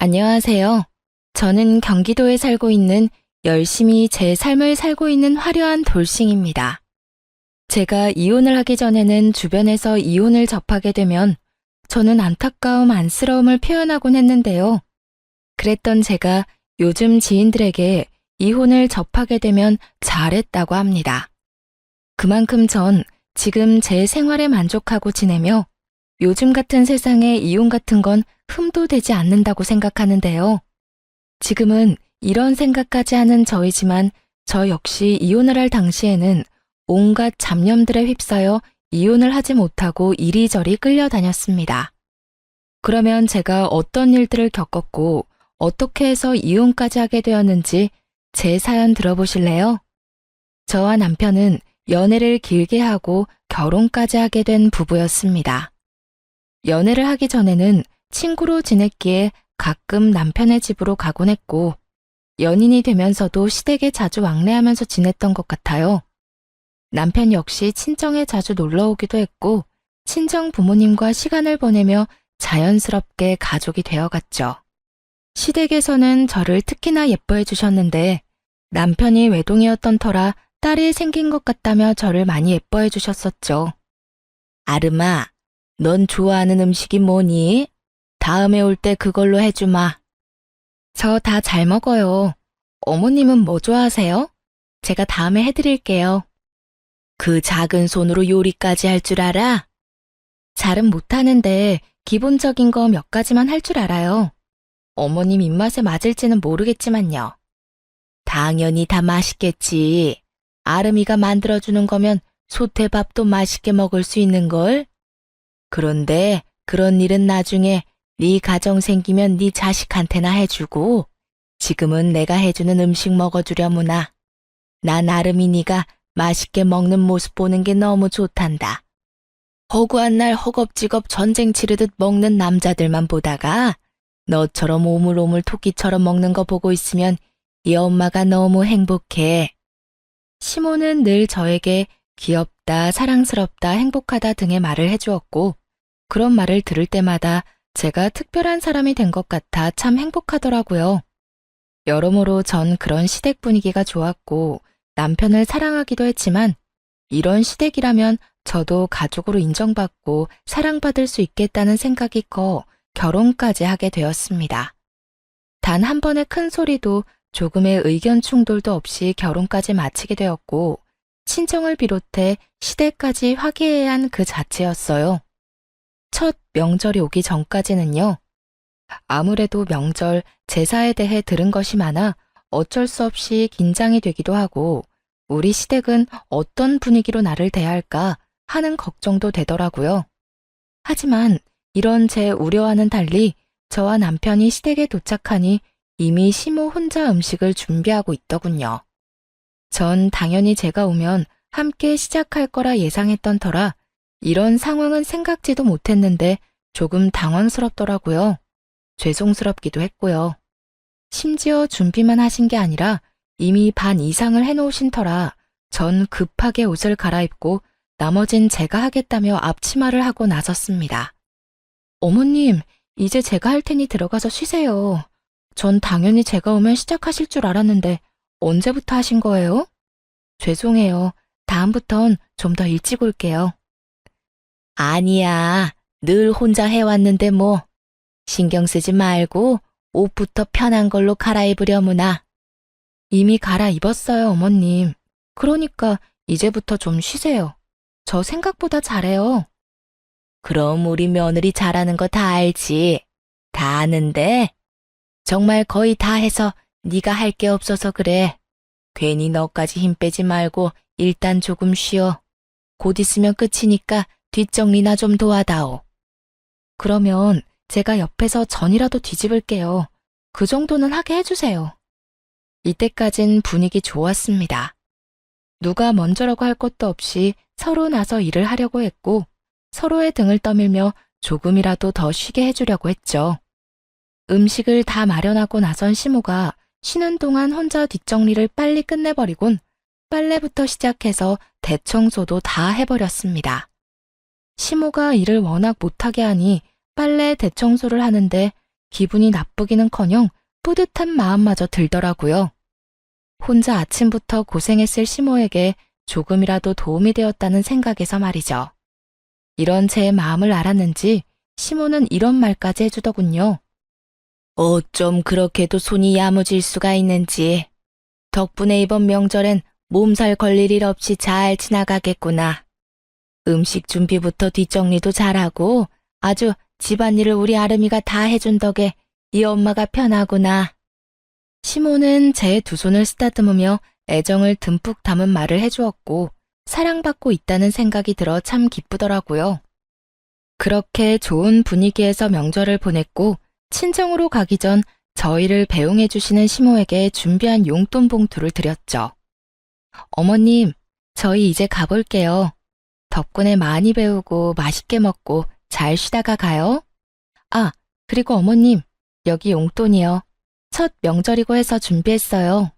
안녕하세요. 저는 경기도에 살고 있는 열심히 제 삶을 살고 있는 화려한 돌싱입니다. 제가 이혼을 하기 전에는 주변에서 이혼을 접하게 되면 저는 안타까움, 안쓰러움을 표현하곤 했는데요. 그랬던 제가 요즘 지인들에게 이혼을 접하게 되면 잘했다고 합니다. 그만큼 전 지금 제 생활에 만족하고 지내며 요즘 같은 세상에 이혼 같은 건 흠도 되지 않는다고 생각하는데요. 지금은 이런 생각까지 하는 저이지만 저 역시 이혼을 할 당시에는 온갖 잡념들에 휩싸여 이혼을 하지 못하고 이리저리 끌려다녔습니다. 그러면 제가 어떤 일들을 겪었고 어떻게 해서 이혼까지 하게 되었는지 제 사연 들어보실래요? 저와 남편은 연애를 길게 하고 결혼까지 하게 된 부부였습니다. 연애를 하기 전에는 친구로 지냈기에 가끔 남편의 집으로 가곤 했고 연인이 되면서도 시댁에 자주 왕래하면서 지냈던 것 같아요. 남편 역시 친정에 자주 놀러 오기도 했고 친정 부모님과 시간을 보내며 자연스럽게 가족이 되어갔죠. 시댁에서는 저를 특히나 예뻐해 주셨는데 남편이 외동이었던 터라 딸이 생긴 것 같다며 저를 많이 예뻐해 주셨었죠. 아름아, 넌 좋아하는 음식이 뭐니? 다음에 올 때 그걸로 해주마. 저 다 잘 먹어요. 어머님은 뭐 좋아하세요? 제가 다음에 해드릴게요. 그 작은 손으로 요리까지 할 줄 알아? 잘은 못하는데 기본적인 거 몇 가지만 할 줄 알아요. 어머님 입맛에 맞을지는 모르겠지만요. 당연히 다 맛있겠지. 아름이가 만들어주는 거면 소태밥도 맛있게 먹을 수 있는걸? 그런데 그런 일은 나중에 네 가정 생기면 네 자식한테나 해주고 지금은 내가 해주는 음식 먹어주려무나. 난 아름이 네가 맛있게 먹는 모습 보는 게 너무 좋단다. 허구한 날 허겁지겁 전쟁 치르듯 먹는 남자들만 보다가 너처럼 오물오물 토끼처럼 먹는 거 보고 있으면 이 엄마가 너무 행복해. 시모는 늘 저에게 귀엽다, 사랑스럽다, 행복하다 등의 말을 해주었고 그런 말을 들을 때마다 제가 특별한 사람이 된 것 같아 참 행복하더라고요. 여러모로 전 그런 시댁 분위기가 좋았고 남편을 사랑하기도 했지만 이런 시댁이라면 저도 가족으로 인정받고 사랑받을 수 있겠다는 생각이 커 결혼까지 하게 되었습니다. 단 한 번의 큰 소리도 조금의 의견 충돌도 없이 결혼까지 마치게 되었고 친정을 비롯해 시댁까지 화기애애한 그 자체였어요. 첫 명절이 오기 전까지는요. 아무래도 명절, 제사에 대해 들은 것이 많아 어쩔 수 없이 긴장이 되기도 하고 우리 시댁은 어떤 분위기로 나를 대할까 하는 걱정도 되더라고요. 하지만 이런 제 우려와는 달리 저와 남편이 시댁에 도착하니 이미 시모 혼자 음식을 준비하고 있더군요. 전 당연히 제가 오면 함께 시작할 거라 예상했던 터라 이런 상황은 생각지도 못했는데 조금 당황스럽더라고요. 죄송스럽기도 했고요. 심지어 준비만 하신 게 아니라 이미 반 이상을 해놓으신 터라 전 급하게 옷을 갈아입고 나머진 제가 하겠다며 앞치마를 하고 나섰습니다. 어머님, 이제 제가 할 테니 들어가서 쉬세요. 전 당연히 제가 오면 시작하실 줄 알았는데 언제부터 하신 거예요? 죄송해요. 다음부턴 좀 더 일찍 올게요. 아니야. 늘 혼자 해왔는데 뭐. 신경 쓰지 말고 옷부터 편한 걸로 갈아입으려무나. 이미 갈아입었어요, 어머님. 그러니까 이제부터 좀 쉬세요. 저 생각보다 잘해요. 그럼 우리 며느리 잘하는 거 다 알지. 다 아는데 정말 거의 다 해서 네가 할 게 없어서 그래. 괜히 너까지 힘 빼지 말고 일단 조금 쉬어. 곧 있으면 끝이니까 뒷정리나 좀 도와다오. 그러면 제가 옆에서 전이라도 뒤집을게요. 그 정도는 하게 해주세요. 이때까진 분위기 좋았습니다. 누가 먼저라고 할 것도 없이 서로 나서 일을 하려고 했고 서로의 등을 떠밀며 조금이라도 더 쉬게 해주려고 했죠. 음식을 다 마련하고 나선 시모가 쉬는 동안 혼자 뒷정리를 빨리 끝내버리곤 빨래부터 시작해서 대청소도 다 해버렸습니다. 시모가 일을 워낙 못하게 하니 빨래 대청소를 하는데 기분이 나쁘기는커녕 뿌듯한 마음마저 들더라고요. 혼자 아침부터 고생했을 시모에게 조금이라도 도움이 되었다는 생각에서 말이죠. 이런 제 마음을 알았는지 시모는 이런 말까지 해주더군요. 어쩜 그렇게도 손이 야무질 수가 있는지. 덕분에 이번 명절엔 몸살 걸릴 일 없이 잘 지나가겠구나. 음식 준비부터 뒷정리도 잘하고 아주 집안일을 우리 아름이가 다 해준 덕에 이 엄마가 편하구나. 시모는 제 두 손을 쓰다듬으며 애정을 듬뿍 담은 말을 해주었고 사랑받고 있다는 생각이 들어 참 기쁘더라고요. 그렇게 좋은 분위기에서 명절을 보냈고 친정으로 가기 전 저희를 배웅해 주시는 시모에게 준비한 용돈 봉투를 드렸죠. 어머님, 저희 이제 가볼게요. 덕분에 많이 배우고 맛있게 먹고 잘 쉬다가 가요. 아, 그리고 어머님, 여기 용돈이요. 첫 명절이고 해서 준비했어요.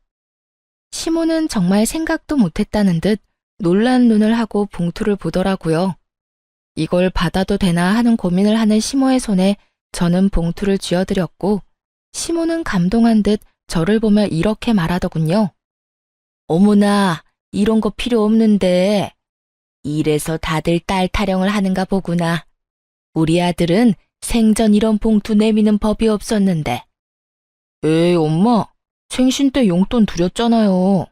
시모는 정말 생각도 못했다는 듯 놀란 눈을 하고 봉투를 보더라고요. 이걸 받아도 되나 하는 고민을 하는 시모의 손에 저는 봉투를 쥐어드렸고 시모는 감동한 듯 저를 보며 이렇게 말하더군요. 어머나, 이런 거 필요 없는데. 이래서 다들 딸 타령을 하는가 보구나. 우리 아들은 생전 이런 봉투 내미는 법이 없었는데. 에이, 엄마, 생신 때 용돈 드렸잖아요.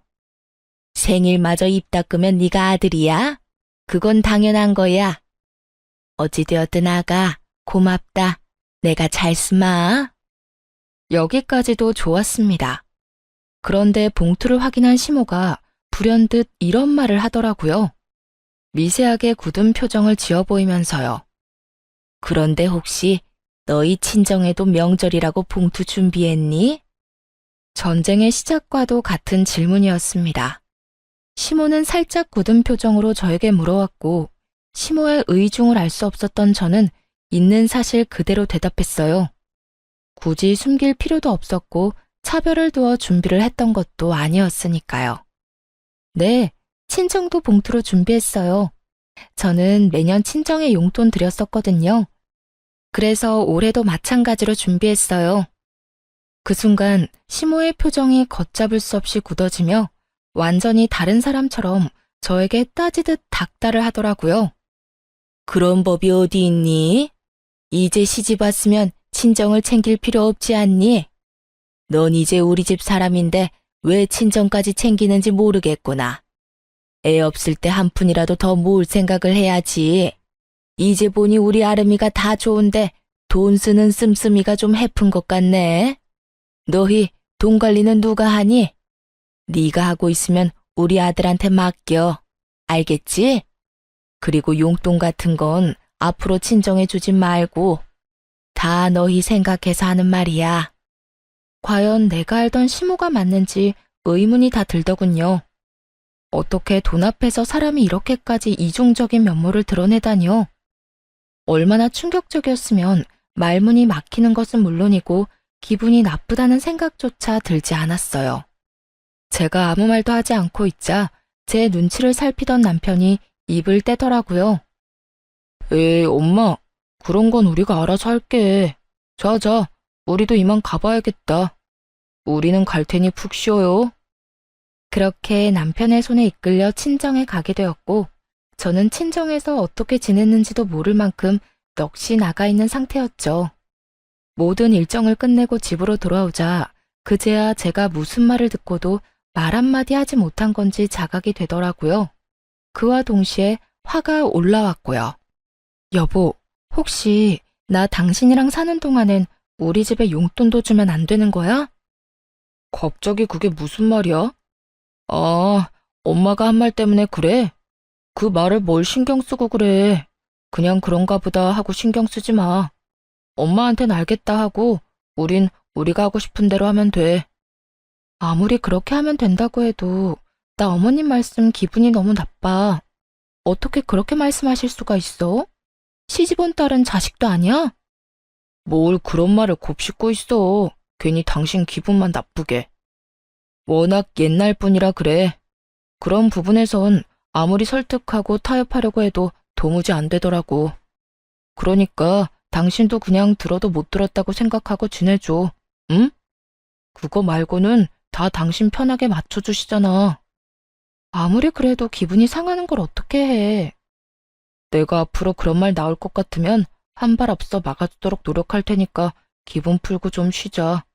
생일마저 입 닦으면 네가 아들이야? 그건 당연한 거야. 어찌되었든 아가, 고맙다. 내가 잘 쓰마. 여기까지도 좋았습니다. 그런데 봉투를 확인한 시모가 불현듯 이런 말을 하더라고요. 미세하게 굳은 표정을 지어 보이면서요. 그런데 혹시 너희 친정에도 명절이라고 봉투 준비했니? 전쟁의 시작과도 같은 질문이었습니다. 시모는 살짝 굳은 표정으로 저에게 물어왔고 시모의 의중을 알 수 없었던 저는 있는 사실 그대로 대답했어요. 굳이 숨길 필요도 없었고 차별을 두어 준비를 했던 것도 아니었으니까요. 네, 친정도 봉투로 준비했어요. 저는 매년 친정에 용돈 드렸었거든요. 그래서 올해도 마찬가지로 준비했어요. 그 순간 시모의 표정이 걷잡을 수 없이 굳어지며 완전히 다른 사람처럼 저에게 따지듯 닥달을 하더라고요. 그런 법이 어디 있니? 이제 시집 왔으면 친정을 챙길 필요 없지 않니? 넌 이제 우리 집 사람인데 왜 친정까지 챙기는지 모르겠구나. 애 없을 때 한 푼이라도 더 모을 생각을 해야지. 이제 보니 우리 아름이가 다 좋은데 돈 쓰는 씀씀이가 좀 해픈 것 같네. 너희 돈 관리는 누가 하니? 네가 하고 있으면 우리 아들한테 맡겨. 알겠지? 그리고 용돈 같은 건 앞으로 친정에 주지 말고 다 너희 생각해서 하는 말이야. 과연 내가 알던 시모가 맞는지 의문이 다 들더군요. 어떻게 돈 앞에서 사람이 이렇게까지 이중적인 면모를 드러내다니요? 얼마나 충격적이었으면 말문이 막히는 것은 물론이고 기분이 나쁘다는 생각조차 들지 않았어요. 제가 아무 말도 하지 않고 있자 제 눈치를 살피던 남편이 입을 떼더라고요. 에이, 엄마, 그런 건 우리가 알아서 할게. 자, 우리도 이만 가봐야겠다. 우리는 갈 테니 푹 쉬어요. 그렇게 남편의 손에 이끌려 친정에 가게 되었고 저는 친정에서 어떻게 지냈는지도 모를 만큼 넋이 나가 있는 상태였죠. 모든 일정을 끝내고 집으로 돌아오자 그제야 제가 무슨 말을 듣고도 말 한마디 하지 못한 건지 자각이 되더라고요. 그와 동시에 화가 올라왔고요. 여보, 혹시 나 당신이랑 사는 동안엔 우리 집에 용돈도 주면 안 되는 거야? 갑자기 그게 무슨 말이야? 아, 엄마가 한 말 때문에 그래? 그 말을 뭘 신경 쓰고 그래. 그냥 그런가 보다 하고 신경 쓰지 마. 엄마한텐 알겠다 하고 우린 우리가 하고 싶은 대로 하면 돼. 아무리 그렇게 하면 된다고 해도 나 어머님 말씀 기분이 너무 나빠. 어떻게 그렇게 말씀하실 수가 있어? 시집온 딸은 자식도 아니야? 뭘 그런 말을 곱씹고 있어. 괜히 당신 기분만 나쁘게. 워낙 옛날 분이라 그래. 그런 부분에선 아무리 설득하고 타협하려고 해도 도무지 안 되더라고. 그러니까 당신도 그냥 들어도 못 들었다고 생각하고 지내줘. 응? 그거 말고는 다 당신 편하게 맞춰주시잖아. 아무리 그래도 기분이 상하는 걸 어떻게 해. 내가 앞으로 그런 말 나올 것 같으면 한 발 앞서 막아주도록 노력할 테니까 기분 풀고 좀 쉬자.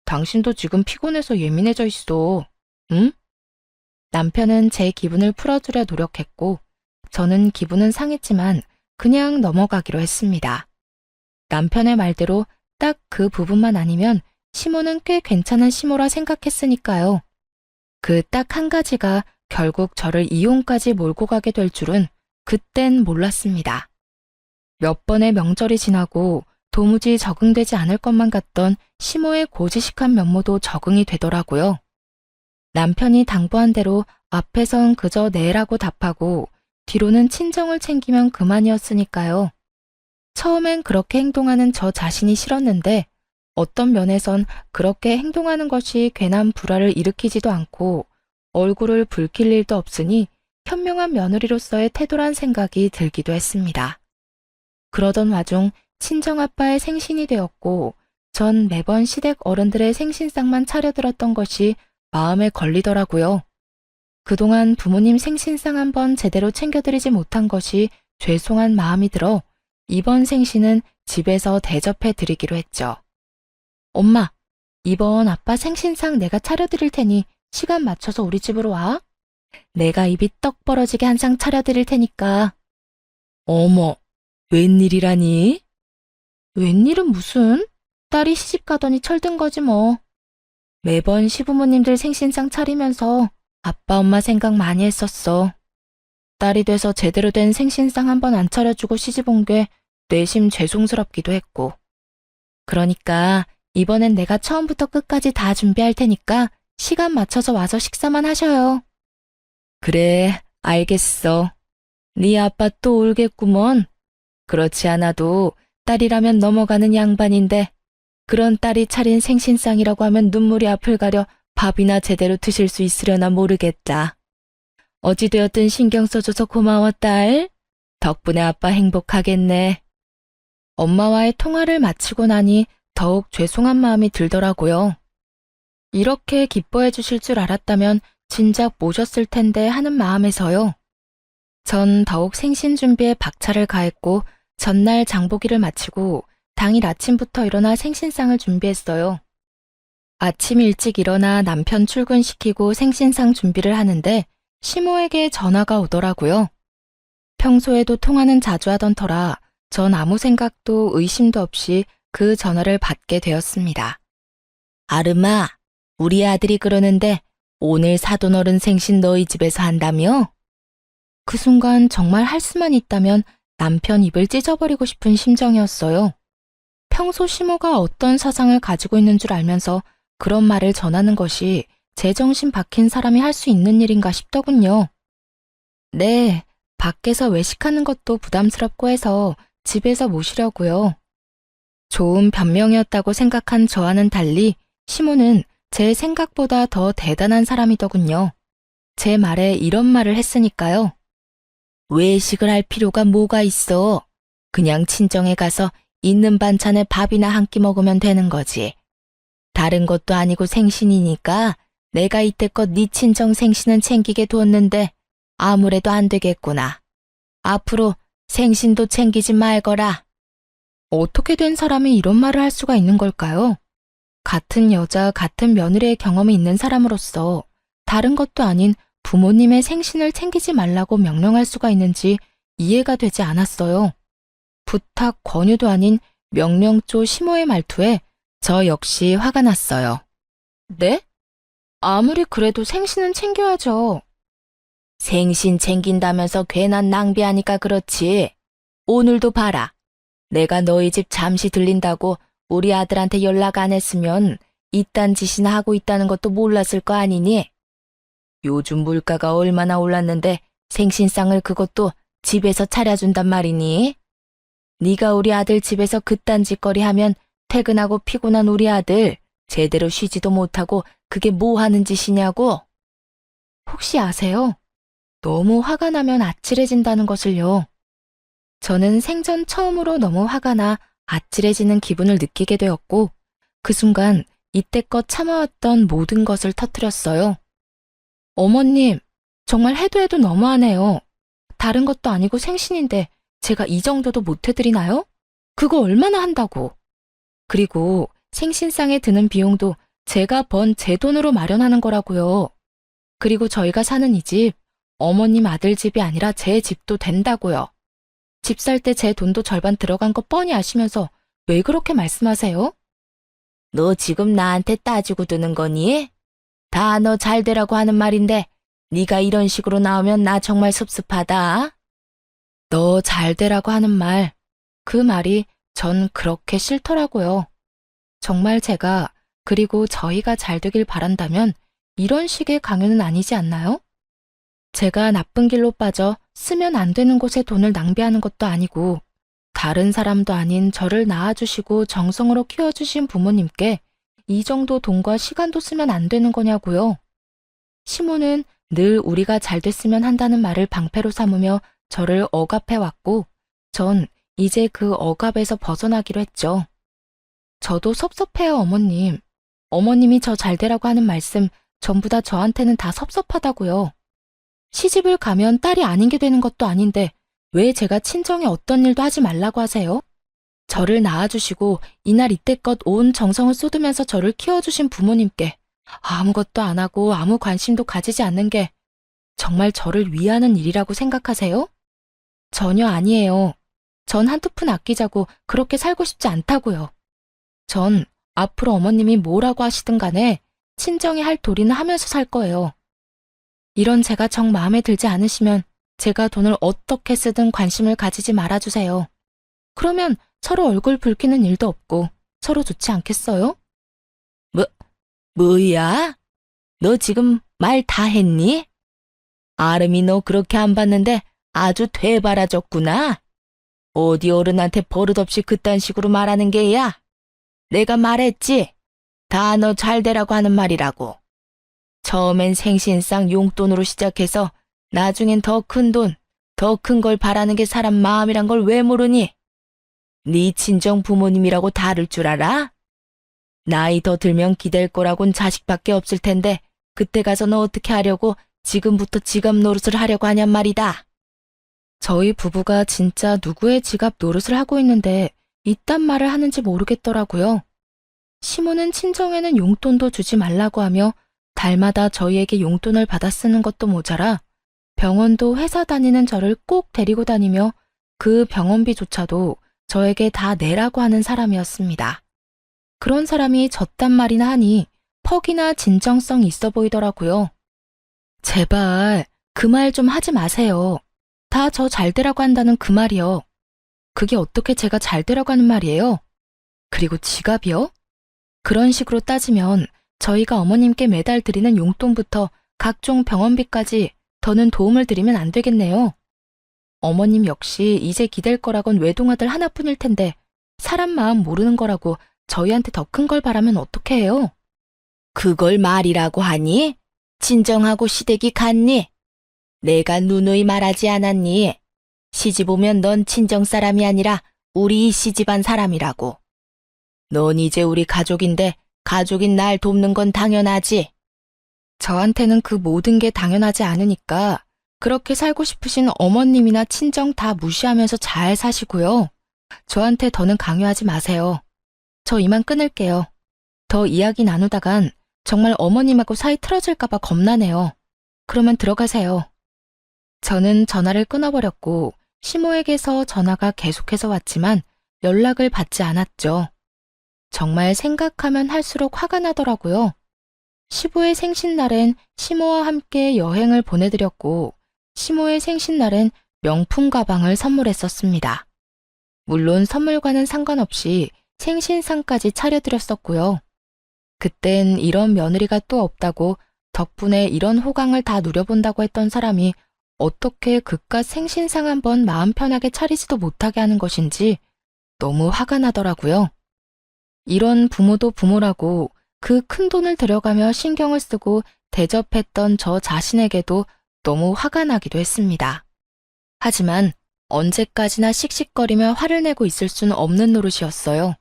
당신도 지금 피곤해서 예민해져 있어. 응? 남편은 제 기분을 풀어주려 노력했고, 저는 기분은 상했지만 그냥 넘어가기로 했습니다. 남편의 말대로 딱 그 부분만 아니면 시모는 꽤 괜찮은 시모라 생각했으니까요. 그 딱 한 가지가 결국 저를 이혼까지 몰고 가게 될 줄은 그땐 몰랐습니다. 몇 번의 명절이 지나고 도무지 적응되지 않을 것만 같던 시모의 고지식한 면모도 적응이 되더라고요. 남편이 당부한 대로 앞에선 그저 네라고 답하고 뒤로는 친정을 챙기면 그만이었으니까요. 처음엔 그렇게 행동하는 저 자신이 싫었는데 어떤 면에선 그렇게 행동하는 것이 괜한 불화를 일으키지도 않고 얼굴을 붉힐 일도 없으니 현명한 며느리로서의 태도란 생각이 들기도 했습니다. 그러던 와중 친정아빠의 생신이 되었고 전 매번 시댁 어른들의 생신상만 차려들었던 것이 마음에 걸리더라고요. 그동안 부모님 생신상 한번 제대로 챙겨드리지 못한 것이 죄송한 마음이 들어 이번 생신은 집에서 대접해 드리기로 했죠. 엄마, 이번 아빠 생신상 내가 차려드릴 테니 시간 맞춰서 우리 집으로 와. 내가 입이 떡 벌어지게 한 상 차려드릴 테니까. 어머, 웬일이라니? 웬일은 무슨? 딸이 시집 가더니 철든 거지 뭐. 매번 시부모님들 생신상 차리면서 아빠 엄마 생각 많이 했었어. 딸이 돼서 제대로 된 생신상 한번 안 차려주고 시집 온 게 내심 죄송스럽기도 했고. 그러니까 이번엔 내가 처음부터 끝까지 다 준비할 테니까 시간 맞춰서 와서 식사만 하셔요. 그래, 알겠어. 네 아빠 또 울겠구먼. 그렇지 않아도 딸이라면 넘어가는 양반인데 그런 딸이 차린 생신상이라고 하면 눈물이 앞을 가려 밥이나 제대로 드실 수 있으려나 모르겠다. 어찌되었든 신경 써줘서 고마워, 딸. 덕분에 아빠 행복하겠네. 엄마와의 통화를 마치고 나니 더욱 죄송한 마음이 들더라고요. 이렇게 기뻐해 주실 줄 알았다면 진작 모셨을 텐데 하는 마음에서요. 전 더욱 생신 준비에 박차를 가했고 전날 장보기를 마치고 당일 아침부터 일어나 생신상을 준비했어요. 아침 일찍 일어나 남편 출근시키고 생신상 준비를 하는데 시모에게 전화가 오더라고요. 평소에도 통화는 자주 하던 터라 전 아무 생각도 의심도 없이 그 전화를 받게 되었습니다. 아름아, 우리 아들이 그러는데 오늘 사돈어른 생신 너희 집에서 한다며? 그 순간 정말 할 수만 있다면 남편 입을 찢어버리고 싶은 심정이었어요. 평소 시모가 어떤 사상을 가지고 있는 줄 알면서 그런 말을 전하는 것이 제정신 박힌 사람이 할 수 있는 일인가 싶더군요. 네, 밖에서 외식하는 것도 부담스럽고 해서 집에서 모시려고요. 좋은 변명이었다고 생각한 저와는 달리 시모는 제 생각보다 더 대단한 사람이더군요. 제 말에 이런 말을 했으니까요. 외식을 할 필요가 뭐가 있어. 그냥 친정에 가서 있는 반찬에 밥이나 한 끼 먹으면 되는 거지. 다른 것도 아니고 생신이니까 내가 이때껏 네 친정 생신은 챙기게 뒀는데 아무래도 안 되겠구나. 앞으로 생신도 챙기지 말거라. 어떻게 된 사람이 이런 말을 할 수가 있는 걸까요? 같은 여자, 같은 며느리의 경험이 있는 사람으로서 다른 것도 아닌 부모님의 생신을 챙기지 말라고 명령할 수가 있는지 이해가 되지 않았어요. 부탁, 권유도 아닌 명령조 시모의 말투에 저 역시 화가 났어요. 네? 아무리 그래도 생신은 챙겨야죠. 생신 챙긴다면서 괜한 낭비하니까 그렇지. 오늘도 봐라. 내가 너희 집 잠시 들린다고 우리 아들한테 연락 안 했으면 이딴 짓이나 하고 있다는 것도 몰랐을 거 아니니? 요즘 물가가 얼마나 올랐는데 생신상을 그것도 집에서 차려준단 말이니? 네가 우리 아들 집에서 그딴 짓거리 하면 퇴근하고 피곤한 우리 아들 제대로 쉬지도 못하고 그게 뭐 하는 짓이냐고? 혹시 아세요? 너무 화가 나면 아찔해진다는 것을요. 저는 생전 처음으로 너무 화가 나 아찔해지는 기분을 느끼게 되었고 그 순간 이때껏 참아왔던 모든 것을 터뜨렸어요. 어머님, 정말 해도 해도 너무하네요. 다른 것도 아니고 생신인데 제가 이 정도도 못 해드리나요? 그거 얼마나 한다고. 그리고 생신상에 드는 비용도 제가 번 제 돈으로 마련하는 거라고요. 그리고 저희가 사는 이 집, 어머님 아들 집이 아니라 제 집도 된다고요. 집 살 때 제 돈도 절반 들어간 거 뻔히 아시면서 왜 그렇게 말씀하세요? 너 지금 나한테 따지고 드는 거니? 다 너 잘 되라고 하는 말인데 네가 이런 식으로 나오면 나 정말 섭섭하다. 너 잘 되라고 하는 말, 그 말이 전 그렇게 싫더라고요. 정말 제가 그리고 저희가 잘 되길 바란다면 이런 식의 강요는 아니지 않나요? 제가 나쁜 길로 빠져 쓰면 안 되는 곳에 돈을 낭비하는 것도 아니고 다른 사람도 아닌 저를 낳아주시고 정성으로 키워주신 부모님께 이 정도 돈과 시간도 쓰면 안 되는 거냐고요. 시모는 늘 우리가 잘 됐으면 한다는 말을 방패로 삼으며 저를 억압해왔고 전 이제 그 억압에서 벗어나기로 했죠. 저도 섭섭해요, 어머님. 어머님이 저 잘 되라고 하는 말씀 전부 다 저한테는 다 섭섭하다고요. 시집을 가면 딸이 아닌 게 되는 것도 아닌데 왜 제가 친정에 어떤 일도 하지 말라고 하세요? 저를 낳아주시고 이날 이때껏 온 정성을 쏟으면서 저를 키워주신 부모님께 아무것도 안 하고 아무 관심도 가지지 않는 게 정말 저를 위하는 일이라고 생각하세요? 전혀 아니에요. 전 한두 푼 아끼자고 그렇게 살고 싶지 않다고요. 전 앞으로 어머님이 뭐라고 하시든 간에 친정이 할 도리는 하면서 살 거예요. 이런 제가 정 마음에 들지 않으시면 제가 돈을 어떻게 쓰든 관심을 가지지 말아주세요. 그러면 서로 얼굴 붉히는 일도 없고 서로 좋지 않겠어요? 뭐야? 너 지금 말 다 했니? 아름이 너 그렇게 안 봤는데 아주 되바라졌구나. 어디 어른한테 버릇없이 그딴 식으로 말하는 게야? 내가 말했지? 다 너 잘 되라고 하는 말이라고. 처음엔 생신상 용돈으로 시작해서 나중엔 더 큰 돈, 더 큰 걸 바라는 게 사람 마음이란 걸 왜 모르니? 네 친정 부모님이라고 다를 줄 알아? 나이 더 들면 기댈 거라곤 자식밖에 없을 텐데 그때 가서 너 어떻게 하려고 지금부터 지갑 노릇을 하려고 하냔 말이다. 저희 부부가 진짜 누구의 지갑 노릇을 하고 있는데 이딴 말을 하는지 모르겠더라고요. 시모는 친정에는 용돈도 주지 말라고 하며 달마다 저희에게 용돈을 받아 쓰는 것도 모자라 병원도 회사 다니는 저를 꼭 데리고 다니며 그 병원비조차도 저에게 다 내라고 하는 사람이었습니다. 그런 사람이 저딴 말이나 하니 퍽이나 진정성 있어 보이더라고요. 제발 그 말 좀 하지 마세요. 다 저 잘 되라고 한다는 그 말이요. 그게 어떻게 제가 잘 되라고 하는 말이에요? 그리고 지갑이요? 그런 식으로 따지면 저희가 어머님께 매달 드리는 용돈부터 각종 병원비까지 더는 도움을 드리면 안 되겠네요. 어머님 역시 이제 기댈 거라곤 외동아들 하나뿐일 텐데 사람 마음 모르는 거라고 저희한테 더 큰 걸 바라면 어떻게 해요? 그걸 말이라고 하니? 진정하고 시댁이 갔니? 내가 누누이 말하지 않았니? 시집 오면 넌 친정 사람이 아니라 우리 이 시집안 사람이라고. 넌 이제 우리 가족인데 가족인 날 돕는 건 당연하지. 저한테는 그 모든 게 당연하지 않으니까 그렇게 살고 싶으신 어머님이나 친정 다 무시하면서 잘 사시고요. 저한테 더는 강요하지 마세요. 저 이만 끊을게요. 더 이야기 나누다간 정말 어머님하고 사이 틀어질까봐 겁나네요. 그러면 들어가세요. 저는 전화를 끊어버렸고 시모에게서 전화가 계속해서 왔지만 연락을 받지 않았죠. 정말 생각하면 할수록 화가 나더라고요. 시부의 생신날엔 시모와 함께 여행을 보내드렸고 시모의 생신날엔 명품 가방을 선물했었습니다. 물론 선물과는 상관없이 생신상까지 차려드렸었고요. 그땐 이런 며느리가 또 없다고 덕분에 이런 호강을 다 누려본다고 했던 사람이 어떻게 그깟 생신상 한번 마음 편하게 차리지도 못하게 하는 것인지 너무 화가 나더라고요. 이런 부모도 부모라고 그 큰 돈을 들여가며 신경을 쓰고 대접했던 저 자신에게도 너무 화가 나기도 했습니다. 하지만 언제까지나 씩씩거리며 화를 내고 있을 순 없는 노릇이었어요.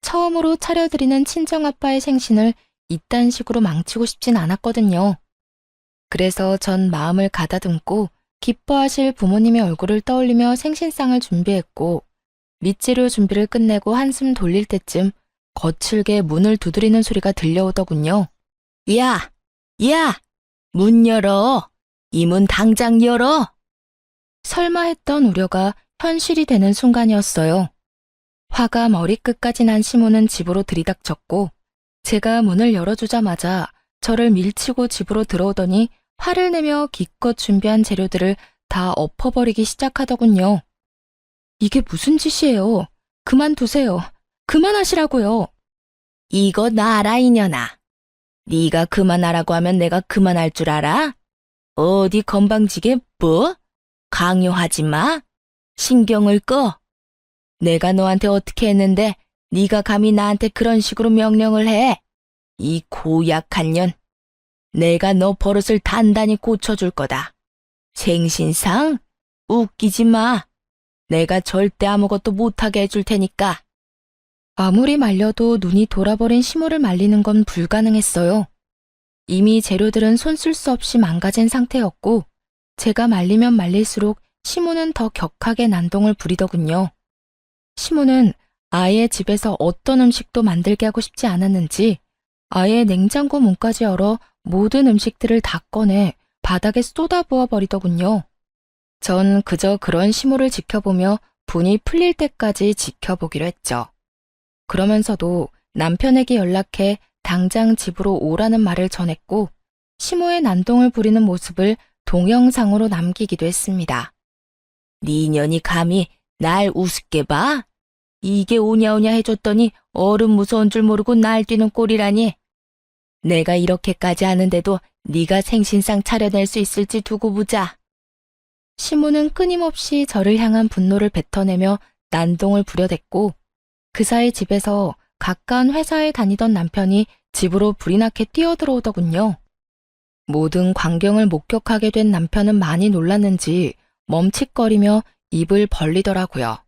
처음으로 차려드리는 친정아빠의 생신을 이딴 식으로 망치고 싶진 않았거든요. 그래서 전 마음을 가다듬고 기뻐하실 부모님의 얼굴을 떠올리며 생신상을 준비했고, 밑재료 준비를 끝내고 한숨 돌릴 때쯤 거칠게 문을 두드리는 소리가 들려오더군요. 야! 야! 문 열어! 이 문 당장 열어! 설마 했던 우려가 현실이 되는 순간이었어요. 화가 머리끝까지 난 시모는 집으로 들이닥쳤고, 제가 문을 열어주자마자 저를 밀치고 집으로 들어오더니 화를 내며 기껏 준비한 재료들을 다 엎어버리기 시작하더군요. 이게 무슨 짓이에요? 그만두세요. 그만하시라고요. 이거 놔라 이년아. 네가 그만하라고 하면 내가 그만할 줄 알아? 어디 건방지게 뭐? 강요하지 마. 신경을 꺼. 내가 너한테 어떻게 했는데 네가 감히 나한테 그런 식으로 명령을 해. 이 고약한 년. 내가 너 버릇을 단단히 고쳐줄 거다. 생신상? 웃기지 마. 내가 절대 아무것도 못하게 해줄 테니까. 아무리 말려도 눈이 돌아버린 시모를 말리는 건 불가능했어요. 이미 재료들은 손 쓸 수 없이 망가진 상태였고, 제가 말리면 말릴수록 시모는 더 격하게 난동을 부리더군요. 시모는 아예 집에서 어떤 음식도 만들게 하고 싶지 않았는지 아예 냉장고 문까지 열어 모든 음식들을 다 꺼내 바닥에 쏟아부어 버리더군요. 전 그저 그런 시모를 지켜보며 분이 풀릴 때까지 지켜보기로 했죠. 그러면서도 남편에게 연락해 당장 집으로 오라는 말을 전했고, 시모의 난동을 부리는 모습을 동영상으로 남기기도 했습니다. 네 년이 감히 날 우습게 봐? 이게 오냐오냐 해줬더니 어른 무서운 줄 모르고 날뛰는 꼴이라니. 내가 이렇게까지 하는데도 네가 생신상 차려낼 수 있을지 두고 보자. 시모는 끊임없이 저를 향한 분노를 뱉어내며 난동을 부려댔고, 그 사이 집에서 가까운 회사에 다니던 남편이 집으로 불이 나게 뛰어들어오더군요. 모든 광경을 목격하게 된 남편은 많이 놀랐는지 멈칫거리며 입을 벌리더라고요.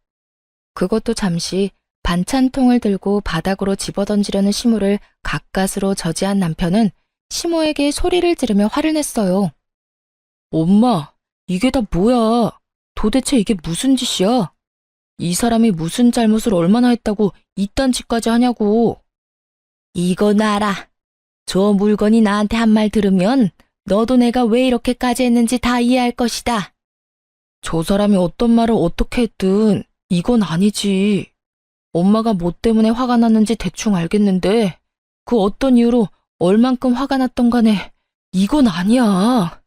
그것도 잠시 반찬통을 들고 바닥으로 집어던지려는 시모를 가까스로 저지한 남편은 시모에게 소리를 지르며 화를 냈어요. 엄마, 이게 다 뭐야? 도대체 이게 무슨 짓이야? 이 사람이 무슨 잘못을 얼마나 했다고 이딴 짓까지 하냐고. 이거 놔라. 저 물건이 나한테 한 말 들으면 너도 내가 왜 이렇게까지 했는지 다 이해할 것이다. 저 사람이 어떤 말을 어떻게 했든 이건 아니지. 엄마가 뭐 때문에 화가 났는지 대충 알겠는데 그 어떤 이유로 얼만큼 화가 났던 간에 이건 아니야.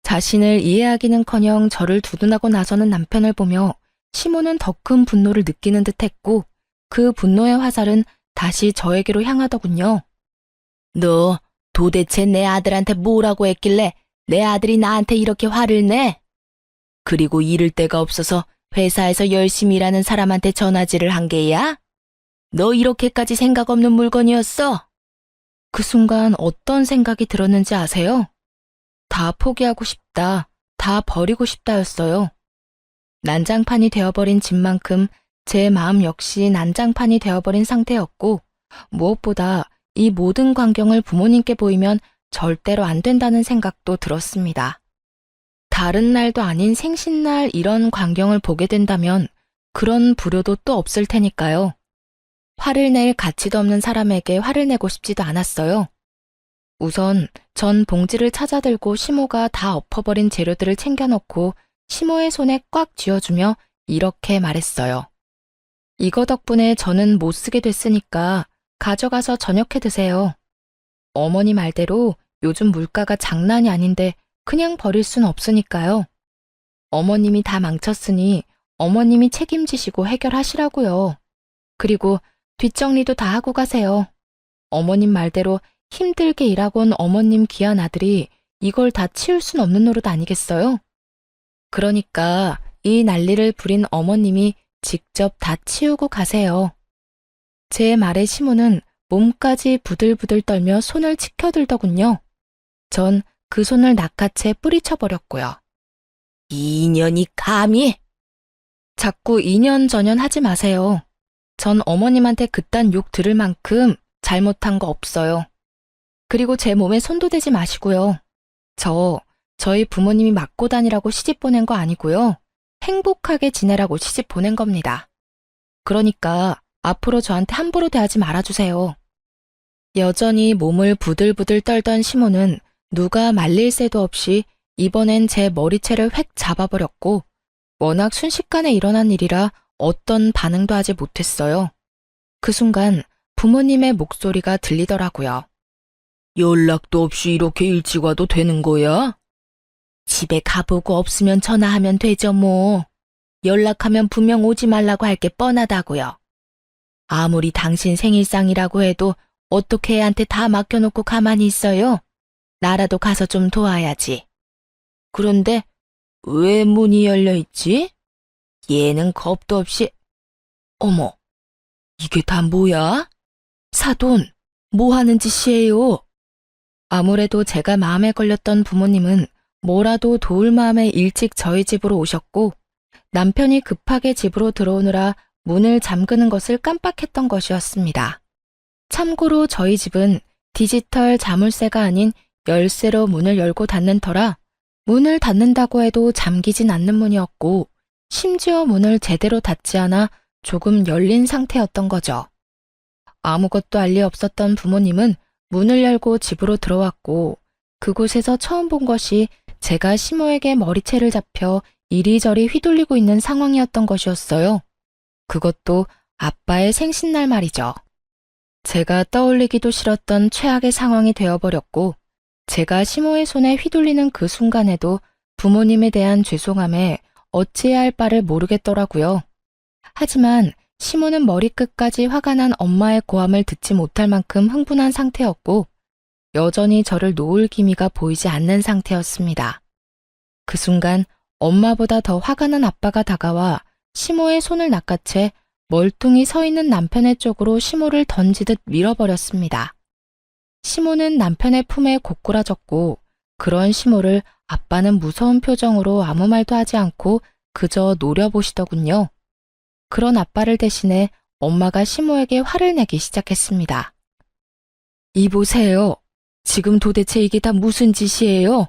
자신을 이해하기는커녕 저를 두둔하고 나서는 남편을 보며 시모는 더 큰 분노를 느끼는 듯했고, 그 분노의 화살은 다시 저에게로 향하더군요. 너 도대체 내 아들한테 뭐라고 했길래 내 아들이 나한테 이렇게 화를 내? 그리고 이를 데가 없어서 회사에서 열심히 일하는 사람한테 전화질을 한 게야? 너 이렇게까지 생각 없는 물건이었어? 그 순간 어떤 생각이 들었는지 아세요? 다 포기하고 싶다, 다 버리고 싶다였어요. 난장판이 되어버린 집만큼 제 마음 역시 난장판이 되어버린 상태였고, 무엇보다 이 모든 광경을 부모님께 보이면 절대로 안 된다는 생각도 들었습니다. 다른 날도 아닌 생신날 이런 광경을 보게 된다면 그런 불효도 또 없을 테니까요. 화를 낼 가치도 없는 사람에게 화를 내고 싶지도 않았어요. 우선 전 봉지를 찾아들고 시모가 다 엎어버린 재료들을 챙겨놓고 시모의 손에 꽉 쥐어주며 이렇게 말했어요. 이거 덕분에 저는 못 쓰게 됐으니까 가져가서 저녁해 드세요. 어머니 말대로 요즘 물가가 장난이 아닌데 그냥 버릴 순 없으니까요. 어머님이 다 망쳤으니 어머님이 책임지시고 해결하시라고요. 그리고 뒷정리도 다 하고 가세요. 어머님 말대로 힘들게 일하고 온 어머님 귀한 아들이 이걸 다 치울 순 없는 노릇 아니겠어요? 그러니까 이 난리를 부린 어머님이 직접 다 치우고 가세요. 제 말에 시모는 몸까지 부들부들 떨며 손을 치켜들더군요. 전 그 손을 낚아채 뿌리쳐버렸고요. 2년이 감히? 자꾸 2년 전년 하지 마세요. 전 어머님한테 그딴 욕 들을 만큼 잘못한 거 없어요. 그리고 제 몸에 손도 대지 마시고요. 저희 부모님이 맞고 다니라고 시집 보낸 거 아니고요. 행복하게 지내라고 시집 보낸 겁니다. 그러니까 앞으로 저한테 함부로 대하지 말아주세요. 여전히 몸을 부들부들 떨던 시모는 누가 말릴 새도 없이 이번엔 제 머리채를 획 잡아버렸고 워낙 순식간에 일어난 일이라 어떤 반응도 하지 못했어요. 그 순간 부모님의 목소리가 들리더라고요. 연락도 없이 이렇게 일찍 와도 되는 거야? 집에 가보고 없으면 전화하면 되죠 뭐. 연락하면 분명 오지 말라고 할 게 뻔하다고요. 아무리 당신 생일상이라고 해도 어떻게 애한테 다 맡겨놓고 가만히 있어요? 나라도 가서 좀 도와야지. 그런데 왜 문이 열려있지? 얘는 겁도 없이... 어머, 이게 다 뭐야? 사돈, 뭐 하는 짓이에요? 아무래도 제가 마음에 걸렸던 부모님은 뭐라도 도울 마음에 일찍 저희 집으로 오셨고 남편이 급하게 집으로 들어오느라 문을 잠그는 것을 깜빡했던 것이었습니다. 참고로 저희 집은 디지털 자물쇠가 아닌 열쇠로 문을 열고 닫는 터라 문을 닫는다고 해도 잠기진 않는 문이었고 심지어 문을 제대로 닫지 않아 조금 열린 상태였던 거죠. 아무것도 알 리 없었던 부모님은 문을 열고 집으로 들어왔고 그곳에서 처음 본 것이 제가 시모에게 머리채를 잡혀 이리저리 휘둘리고 있는 상황이었던 것이었어요. 그것도 아빠의 생신날 말이죠. 제가 떠올리기도 싫었던 최악의 상황이 되어버렸고 제가 시모의 손에 휘둘리는 그 순간에도 부모님에 대한 죄송함에 어찌해야 할 바를 모르겠더라고요. 하지만 시모는 머리끝까지 화가 난 엄마의 고함을 듣지 못할 만큼 흥분한 상태였고 여전히 저를 놓을 기미가 보이지 않는 상태였습니다. 그 순간 엄마보다 더 화가 난 아빠가 다가와 시모의 손을 낚아채 멀뚱히 서 있는 남편의 쪽으로 시모를 던지듯 밀어버렸습니다. 시모는 남편의 품에 고꾸라졌고 그런 시모를 아빠는 무서운 표정으로 아무 말도 하지 않고 그저 노려보시더군요. 그런 아빠를 대신해 엄마가 시모에게 화를 내기 시작했습니다. 이보세요. 지금 도대체 이게 다 무슨 짓이에요?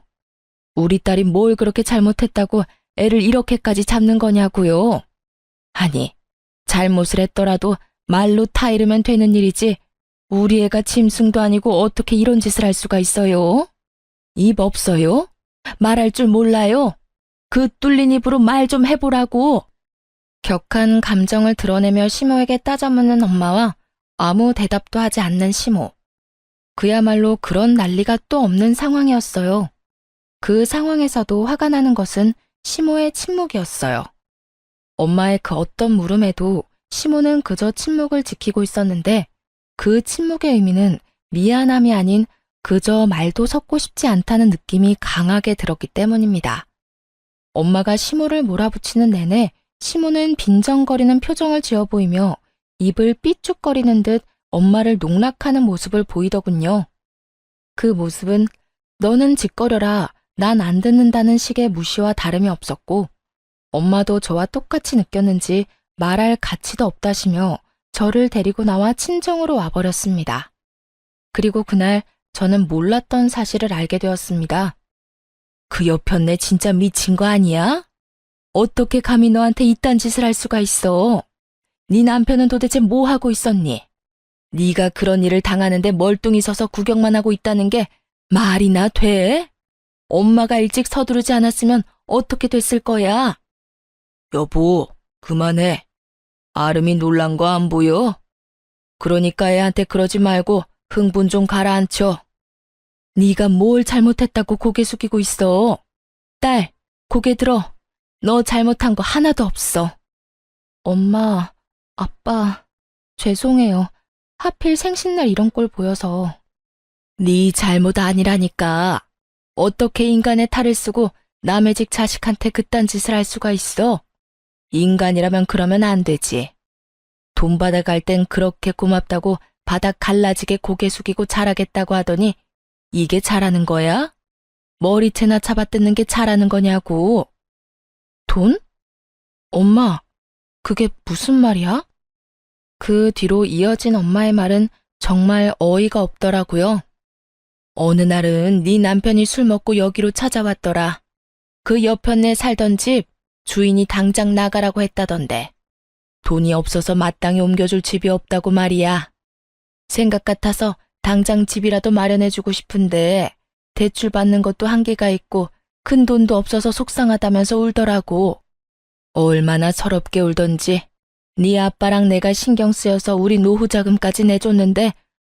우리 딸이 뭘 그렇게 잘못했다고 애를 이렇게까지 잡는 거냐고요? 아니, 잘못을 했더라도 말로 타이르면 되는 일이지 우리 애가 짐승도 아니고 어떻게 이런 짓을 할 수가 있어요? 입 없어요? 말할 줄 몰라요? 그 뚫린 입으로 말 좀 해보라고. 격한 감정을 드러내며 시모에게 따져묻는 엄마와 아무 대답도 하지 않는 시모. 그야말로 그런 난리가 또 없는 상황이었어요. 그 상황에서도 화가 나는 것은 시모의 침묵이었어요. 엄마의 그 어떤 물음에도 시모는 그저 침묵을 지키고 있었는데 그 침묵의 의미는 미안함이 아닌 그저 말도 섞고 싶지 않다는 느낌이 강하게 들었기 때문입니다. 엄마가 시모를 몰아붙이는 내내 시모는 빈정거리는 표정을 지어 보이며 입을 삐죽거리는 듯 엄마를 농락하는 모습을 보이더군요. 그 모습은 너는 짓거려라, 난 안 듣는다는 식의 무시와 다름이 없었고 엄마도 저와 똑같이 느꼈는지 말할 가치도 없다시며 저를 데리고 나와 친정으로 와버렸습니다. 그리고 그날 저는 몰랐던 사실을 알게 되었습니다. 그 여편네 진짜 미친 거 아니야? 어떻게 감히 너한테 이딴 짓을 할 수가 있어? 네 남편은 도대체 뭐 하고 있었니? 네가 그런 일을 당하는데 멀뚱히 서서 구경만 하고 있다는 게 말이나 돼? 엄마가 일찍 서두르지 않았으면 어떻게 됐을 거야? 여보, 그만해. 아름이 놀란 거 안 보여? 그러니까 애한테 그러지 말고 흥분 좀 가라앉혀. 네가 뭘 잘못했다고 고개 숙이고 있어. 딸, 고개 들어. 너 잘못한 거 하나도 없어. 엄마, 아빠, 죄송해요. 하필 생신날 이런 꼴 보여서. 네 잘못 아니라니까. 어떻게 인간의 탈을 쓰고 남의 집 자식한테 그딴 짓을 할 수가 있어? 인간이라면 그러면 안 되지. 돈 받아갈 땐 그렇게 고맙다고 바닥 갈라지게 고개 숙이고 잘하겠다고 하더니 이게 잘하는 거야? 머리채나 잡아뜯는 게 잘하는 거냐고. 돈? 엄마, 그게 무슨 말이야? 그 뒤로 이어진 엄마의 말은 정말 어이가 없더라고요. 어느 날은 네 남편이 술 먹고 여기로 찾아왔더라. 그 옆편에 살던 집 주인이 당장 나가라고 했다던데. 돈이 없어서 마땅히 옮겨줄 집이 없다고 말이야. 생각 같아서 당장 집이라도 마련해주고 싶은데 대출 받는 것도 한계가 있고 큰 돈도 없어서 속상하다면서 울더라고. 얼마나 서럽게 울던지. 네 아빠랑 내가 신경 쓰여서 우리 노후 자금까지 내줬는데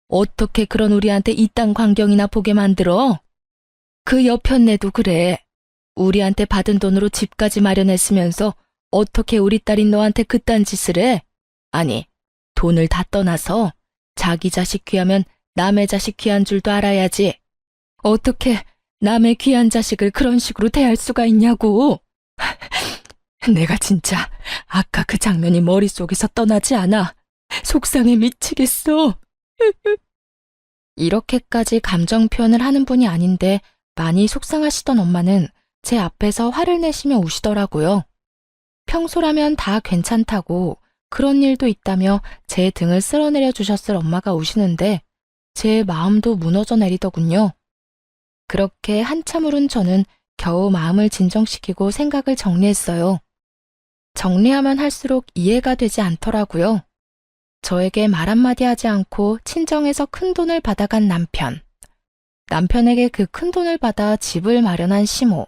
어떻게 그런 우리한테 이딴 광경이나 보게 만들어? 그 옆편네도 그래. 우리한테 받은 돈으로 집까지 마련했으면서 어떻게 우리 딸인 너한테 그딴 짓을 해? 아니, 돈을 다 떠나서 자기 자식 귀하면 남의 자식 귀한 줄도 알아야지. 어떻게 남의 귀한 자식을 그런 식으로 대할 수가 있냐고. 내가 진짜 아까 그 장면이 머릿속에서 떠나지 않아. 속상해 미치겠어. 이렇게까지 감정 표현을 하는 분이 아닌데 많이 속상하시던 엄마는 제 앞에서 화를 내시며 우시더라고요. 평소라면 다 괜찮다고 그런 일도 있다며 제 등을 쓸어내려 주셨을 엄마가 우시는데 제 마음도 무너져 내리더군요. 그렇게 한참 울은 저는 겨우 마음을 진정시키고 생각을 정리했어요. 정리하면 할수록 이해가 되지 않더라고요. 저에게 말 한마디 하지 않고 친정에서 큰 돈을 받아간 남편. 남편에게 그 큰 돈을 받아 집을 마련한 시모.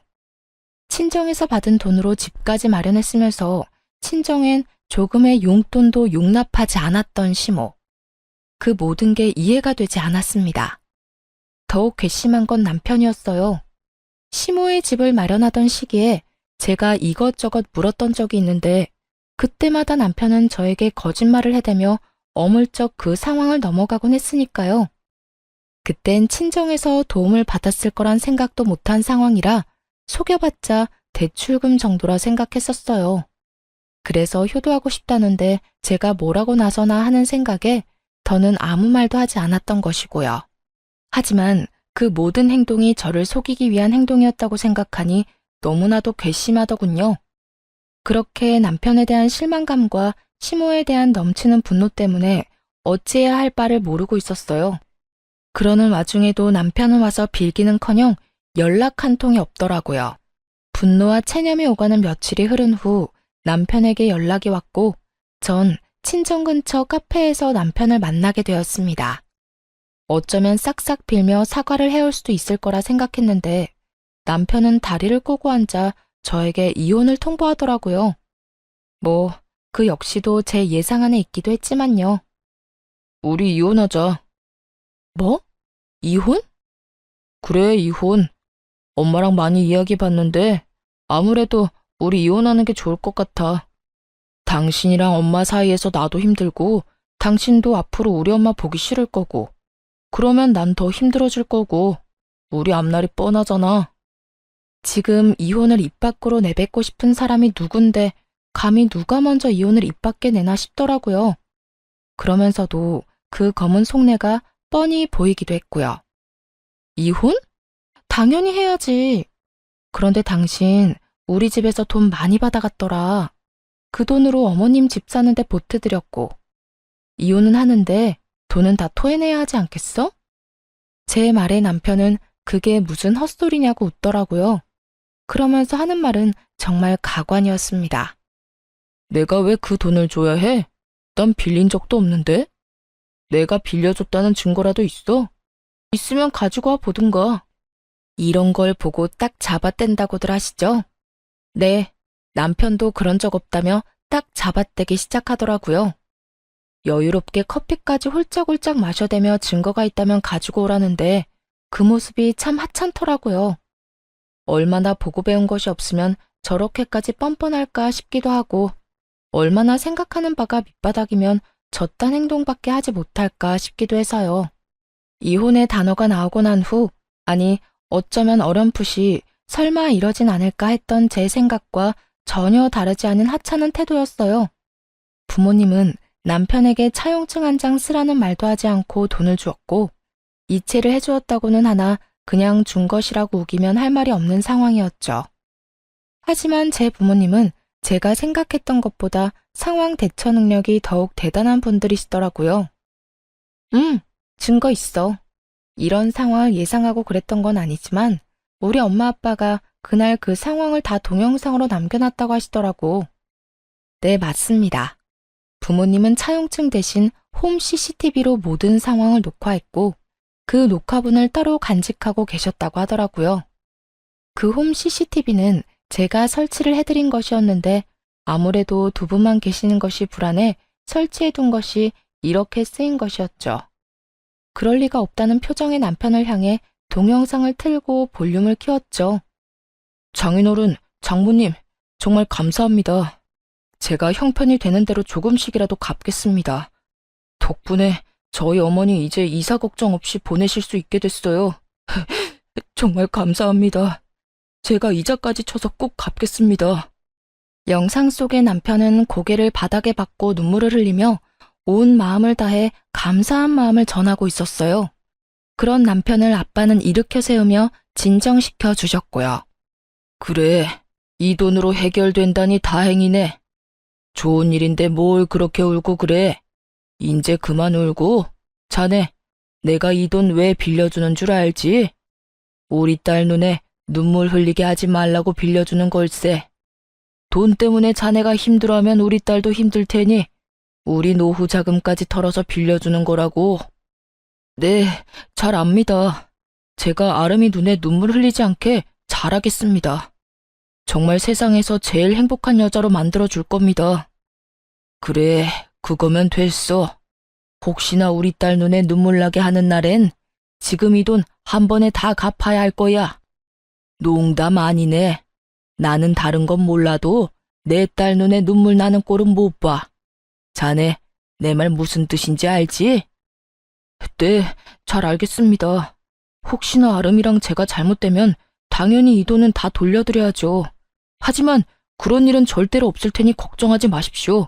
친정에서 받은 돈으로 집까지 마련했으면서 친정엔 조금의 용돈도 용납하지 않았던 시모. 그 모든 게 이해가 되지 않았습니다. 더욱 괘씸한 건 남편이었어요. 시모의 집을 마련하던 시기에 제가 이것저것 물었던 적이 있는데 그때마다 남편은 저에게 거짓말을 해대며 어물쩍 그 상황을 넘어가곤 했으니까요. 그땐 친정에서 도움을 받았을 거란 생각도 못한 상황이라 속여봤자 대출금 정도라 생각했었어요. 그래서 효도하고 싶다는데 제가 뭐라고 나서나 하는 생각에 더는 아무 말도 하지 않았던 것이고요. 하지만 그 모든 행동이 저를 속이기 위한 행동이었다고 생각하니 너무나도 괘씸하더군요. 그렇게 남편에 대한 실망감과 시모에 대한 넘치는 분노 때문에 어찌해야 할 바를 모르고 있었어요. 그러는 와중에도 남편은 와서 빌기는커녕 연락 한 통이 없더라고요. 분노와 체념이 오가는 며칠이 흐른 후 남편에게 연락이 왔고 전 친정 근처 카페에서 남편을 만나게 되었습니다. 어쩌면 싹싹 빌며 사과를 해올 수도 있을 거라 생각했는데 남편은 다리를 꼬고 앉아 저에게 이혼을 통보하더라고요. 뭐, 그 역시도 제 예상 안에 있기도 했지만요. 우리 이혼하자. 뭐? 이혼? 그래, 이혼. 엄마랑 많이 이야기해봤는데 아무래도 우리 이혼하는 게 좋을 것 같아. 당신이랑 엄마 사이에서 나도 힘들고 당신도 앞으로 우리 엄마 보기 싫을 거고 그러면 난 더 힘들어질 거고 우리 앞날이 뻔하잖아. 지금 이혼을 입 밖으로 내뱉고 싶은 사람이 누군데 감히 누가 먼저 이혼을 입 밖에 내나 싶더라고요. 그러면서도 그 검은 속내가 뻔히 보이기도 했고요. 이혼? 당연히 해야지. 그런데 당신 우리 집에서 돈 많이 받아갔더라. 그 돈으로 어머님 집 사는데 보태드렸고 이혼은 하는데 돈은 다 토해내야 하지 않겠어? 제 말에 남편은 그게 무슨 헛소리냐고 웃더라고요. 그러면서 하는 말은 정말 가관이었습니다. 내가 왜 그 돈을 줘야 해? 난 빌린 적도 없는데? 내가 빌려줬다는 증거라도 있어? 있으면 가지고 와 보든가. 이런 걸 보고 딱 잡아뗀다고들 하시죠? 네, 남편도 그런 적 없다며 딱 잡아떼기 시작하더라고요. 여유롭게 커피까지 홀짝홀짝 마셔대며 증거가 있다면 가지고 오라는데 그 모습이 참 하찮더라고요. 얼마나 보고 배운 것이 없으면 저렇게까지 뻔뻔할까 싶기도 하고 얼마나 생각하는 바가 밑바닥이면 저딴 행동밖에 하지 못할까 싶기도 해서요. 이혼의 단어가 나오고 난 후, 아니 어쩌면 어렴풋이 설마 이러진 않을까 했던 제 생각과 전혀 다르지 않은 하찮은 태도였어요. 부모님은 남편에게 차용증 한 장 쓰라는 말도 하지 않고 돈을 주었고 이체를 해주었다고는 하나 그냥 준 것이라고 우기면 할 말이 없는 상황이었죠. 하지만 제 부모님은 제가 생각했던 것보다 상황 대처 능력이 더욱 대단한 분들이시더라고요. 증거 있어. 이런 상황을 예상하고 그랬던 건 아니지만 우리 엄마 아빠가 그날 그 상황을 다 동영상으로 남겨놨다고 하시더라고. 네, 맞습니다. 부모님은 차용증 대신 홈 CCTV로 모든 상황을 녹화했고 그 녹화분을 따로 간직하고 계셨다고 하더라고요. 그 홈 CCTV는 제가 설치를 해드린 것이었는데 아무래도 두 분만 계시는 것이 불안해 설치해둔 것이 이렇게 쓰인 것이었죠. 그럴 리가 없다는 표정의 남편을 향해 동영상을 틀고 볼륨을 키웠죠. 장인어른, 장모님, 정말 감사합니다. 제가 형편이 되는 대로 조금씩이라도 갚겠습니다. 덕분에 저희 어머니 이제 이사 걱정 없이 보내실 수 있게 됐어요. 정말 감사합니다. 제가 이자까지 쳐서 꼭 갚겠습니다. 영상 속의 남편은 고개를 바닥에 박고 눈물을 흘리며 온 마음을 다해 감사한 마음을 전하고 있었어요. 그런 남편을 아빠는 일으켜 세우며 진정시켜 주셨고요. 그래, 이 돈으로 해결된다니 다행이네. 좋은 일인데 뭘 그렇게 울고 그래. 인제 그만 울고. 자네, 내가 이 돈 왜 빌려주는 줄 알지? 우리 딸 눈에 눈물 흘리게 하지 말라고 빌려주는 걸세. 돈 때문에 자네가 힘들어하면 우리 딸도 힘들 테니 우리 노후 자금까지 털어서 빌려주는 거라고. 네, 잘 압니다. 제가 아름이 눈에 눈물 흘리지 않게 잘하겠습니다. 정말 세상에서 제일 행복한 여자로 만들어줄 겁니다. 그래, 그거면 됐어. 혹시나 우리 딸 눈에 눈물 나게 하는 날엔 지금 이 돈 한 번에 다 갚아야 할 거야. 농담 아니네. 나는 다른 건 몰라도 내 딸 눈에 눈물 나는 꼴은 못 봐. 자네, 내 말 무슨 뜻인지 알지? 네, 잘 알겠습니다. 혹시나 아름이랑 제가 잘못되면 당연히 이 돈은 다 돌려드려야죠. 하지만 그런 일은 절대로 없을 테니 걱정하지 마십시오.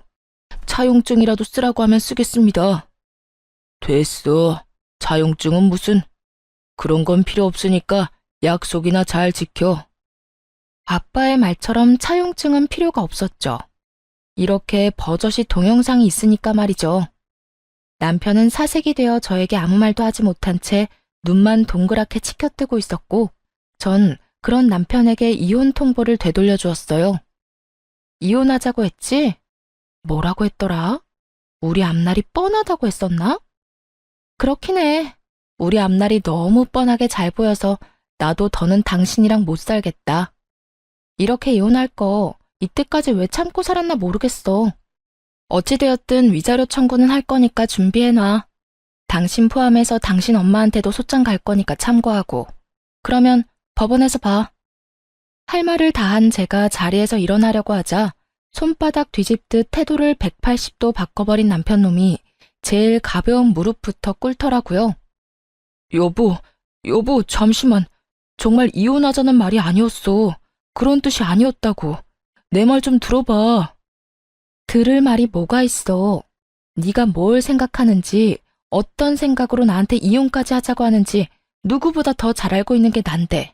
차용증이라도 쓰라고 하면 쓰겠습니다. 됐어. 차용증은 무슨. 그런 건 필요 없으니까 약속이나 잘 지켜. 아빠의 말처럼 차용증은 필요가 없었죠. 이렇게 버젓이 동영상이 있으니까 말이죠. 남편은 사색이 되어 저에게 아무 말도 하지 못한 채 눈만 동그랗게 치켜뜨고 있었고 전 그런 남편에게 이혼 통보를 되돌려 주었어요. 이혼하자고 했지? 뭐라고 했더라? 우리 앞날이 뻔하다고 했었나? 그렇긴 해. 우리 앞날이 너무 뻔하게 잘 보여서 나도 더는 당신이랑 못 살겠다. 이렇게 이혼할 거 이때까지 왜 참고 살았나 모르겠어. 어찌되었든 위자료 청구는 할 거니까 준비해놔. 당신 포함해서 당신 엄마한테도 소장 갈 거니까 참고하고. 그러면 법원에서 봐. 할 말을 다한 제가 자리에서 일어나려고 하자 손바닥 뒤집듯 태도를 180도 바꿔버린 남편놈이 제일 가벼운 무릎부터 꿇더라고요. 여보, 잠시만. 정말 이혼하자는 말이 아니었어. 그런 뜻이 아니었다고. 내 말 좀 들어봐. 들을 말이 뭐가 있어. 네가 뭘 생각하는지, 어떤 생각으로 나한테 이혼까지 하자고 하는지 누구보다 더 잘 알고 있는 게 난데.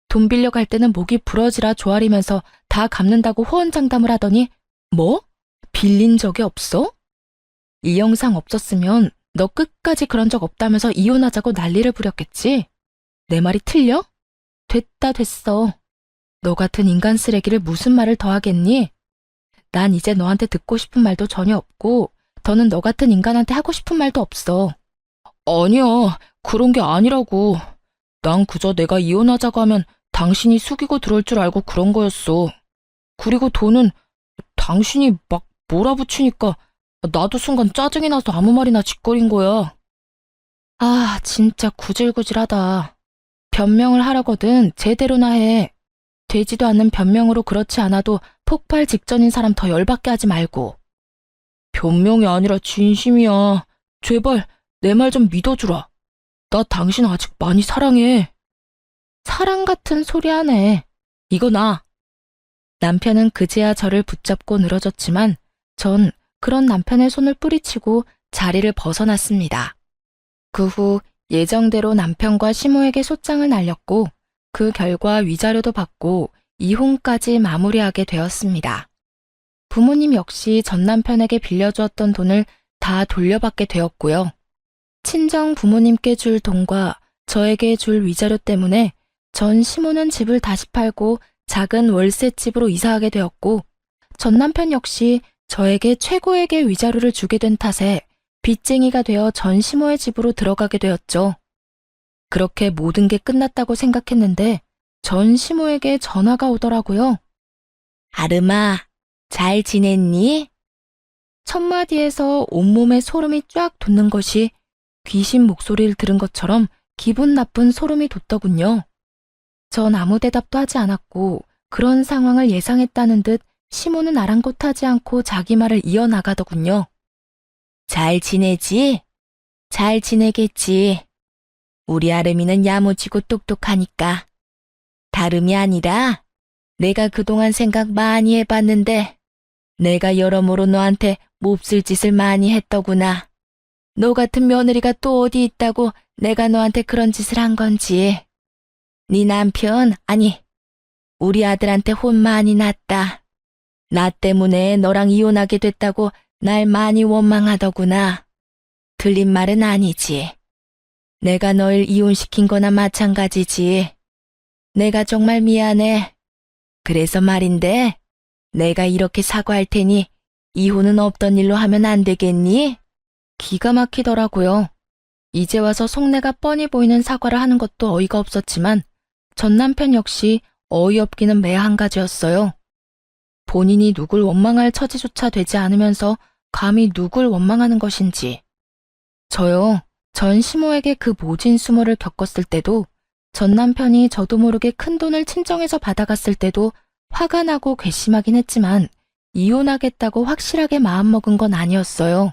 돈 빌려갈 때는 목이 부러지라 조아리면서 다 갚는다고 호언장담을 하더니 뭐? 빌린 적이 없어? 이 영상 없었으면 너 끝까지 그런 적 없다면서 이혼하자고 난리를 부렸겠지? 내 말이 틀려? 됐어. 너 같은 인간 쓰레기를 무슨 말을 더 하겠니? 난 이제 너한테 듣고 싶은 말도 전혀 없고 더는 너 같은 인간한테 하고 싶은 말도 없어. 아니야, 그런 게 아니라고. 난 그저 내가 이혼하자고 하면 당신이 숙이고 들어올 줄 알고 그런 거였어. 그리고 돈은 당신이 막 몰아붙이니까 나도 순간 짜증이 나서 아무 말이나 짓거린 거야. 아, 진짜 구질구질하다. 변명을 하려거든 제대로나 해. 되지도 않는 변명으로 그렇지 않아도 폭발 직전인 사람 더 열받게 하지 말고. 변명이 아니라 진심이야. 제발 내 말 좀 믿어주라. 나 당신 아직 많이 사랑해. 사랑 같은 소리 하네. 이거 나. 남편은 그제야 저를 붙잡고 늘어졌지만 전 그런 남편의 손을 뿌리치고 자리를 벗어났습니다. 그 후 예정대로 남편과 시모에게 소장을 날렸고 그 결과 위자료도 받고 이혼까지 마무리하게 되었습니다. 부모님 역시 전 남편에게 빌려주었던 돈을 다 돌려받게 되었고요. 친정 부모님께 줄 돈과 저에게 줄 위자료 때문에 전 시모는 집을 다시 팔고 작은 월세집으로 이사하게 되었고, 전 남편 역시 저에게 최고액의 위자료를 주게 된 탓에 빚쟁이가 되어 전 시모의 집으로 들어가게 되었죠. 그렇게 모든 게 끝났다고 생각했는데 전 시모에게 전화가 오더라고요. 아름아, 잘 지냈니? 첫 마디에서 온몸에 소름이 쫙 돋는 것이 귀신 목소리를 들은 것처럼 기분 나쁜 소름이 돋더군요. 전 아무 대답도 하지 않았고 그런 상황을 예상했다는 듯 시모는 아랑곳하지 않고 자기 말을 이어나가더군요. 잘 지내지? 잘 지내겠지. 우리 아름이는 야무지고 똑똑하니까. 다름이 아니라 내가 그동안 생각 많이 해봤는데 내가 여러모로 너한테 몹쓸 짓을 많이 했더구나. 너 같은 며느리가 또 어디 있다고 내가 너한테 그런 짓을 한 건지. 네 남편, 아니, 우리 아들한테 혼 많이 났다. 나 때문에 너랑 이혼하게 됐다고 날 많이 원망하더구나. 틀린 말은 아니지. 내가 널 이혼시킨 거나 마찬가지지. 내가 정말 미안해. 그래서 말인데, 내가 이렇게 사과할 테니 이혼은 없던 일로 하면 안 되겠니? 기가 막히더라고요. 이제 와서 속내가 뻔히 보이는 사과를 하는 것도 어이가 없었지만 전 남편 역시 어이없기는 매 한 가지였어요. 본인이 누굴 원망할 처지조차 되지 않으면서 감히 누굴 원망하는 것인지. 저요, 전 시모에게 그 모진 수모를 겪었을 때도, 전 남편이 저도 모르게 큰 돈을 친정에서 받아갔을 때도 화가 나고 괘씸하긴 했지만 이혼하겠다고 확실하게 마음먹은 건 아니었어요.